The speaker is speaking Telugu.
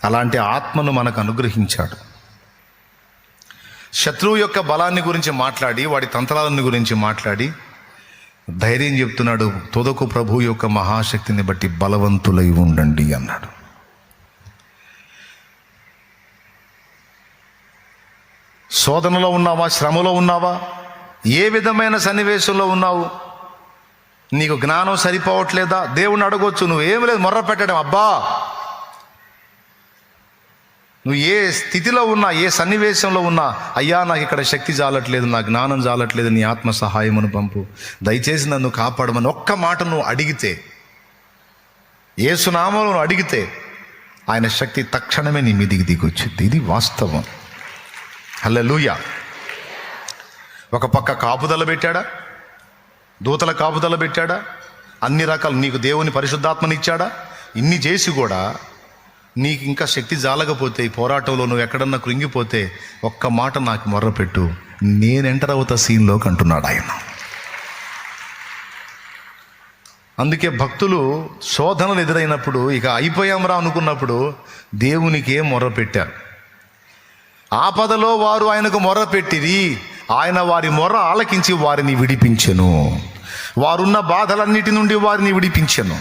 అలాంటి ఆత్మను మనకు అనుగ్రహించాడు. శత్రువు యొక్క బలాన్ని గురించి మాట్లాడి, వాడి తంత్రాలను గురించి మాట్లాడి ధైర్యం చెప్తున్నాడు. తొదకు ప్రభు యొక్క మహాశక్తిని బట్టి బలవంతులై ఉండండి అన్నాడు. శోధనలో ఉన్నావా, శ్రమలో ఉన్నావా, ఏ విధమైన సన్నివేశంలో ఉన్నావు, నీకు జ్ఞానం సరిపోవట్లేదా, దేవుణ్ణి అడగొచ్చు. నువ్వేమి లేదు, మొర్ర పెట్టడం. అబ్బా, నువ్వు ఏ స్థితిలో ఉన్నా, ఏ సన్నివేశంలో ఉన్నా, అయ్యా నాకు ఇక్కడ శక్తి చాలట్లేదు, నా జ్ఞానం చాలట్లేదు, నీ ఆత్మ సహాయమును పంపు, దయచేసి నన్ను కాపాడమని ఒక్క మాట నువ్వు అడిగితే, యేసునామములో నువ్వు అడిగితే ఆయన శక్తి తక్షణమే నీ మీదికి దిగొచ్చింది. ఇది వాస్తవం. హల్లెలూయా. ఒక పక్క కాపుదల పెట్టాడా, దూతల కాపుదల పెట్టాడా, అన్ని రకాలు నీకు దేవుని పరిశుద్ధాత్మనిచ్చాడా, ఇన్ని చేసి కూడా నీకు ఇంకా శక్తి జాలకపోతే, ఈ పోరాటంలో నువ్వు ఎక్కడన్నా కృంగిపోతే ఒక్క మాట నాకు మొర్రపెట్టు, నేను ఎంటర్ అవుతా సీన్లోకి అంటున్నాడు ఆయన. అందుకే భక్తులు శోధనలు ఎదురైనప్పుడు ఇక అయిపోయాంరా అనుకున్నప్పుడు దేవునికి ఏం మొర్రపెట్టారు. ఆపదలో వారు ఆయనకు మొర్రపెట్టిరి, ఆయన వారి మొర్ర ఆలకించి వారిని విడిపించెను. వారున్న బాధలన్నిటి నుండి వారిని విడిపించెను.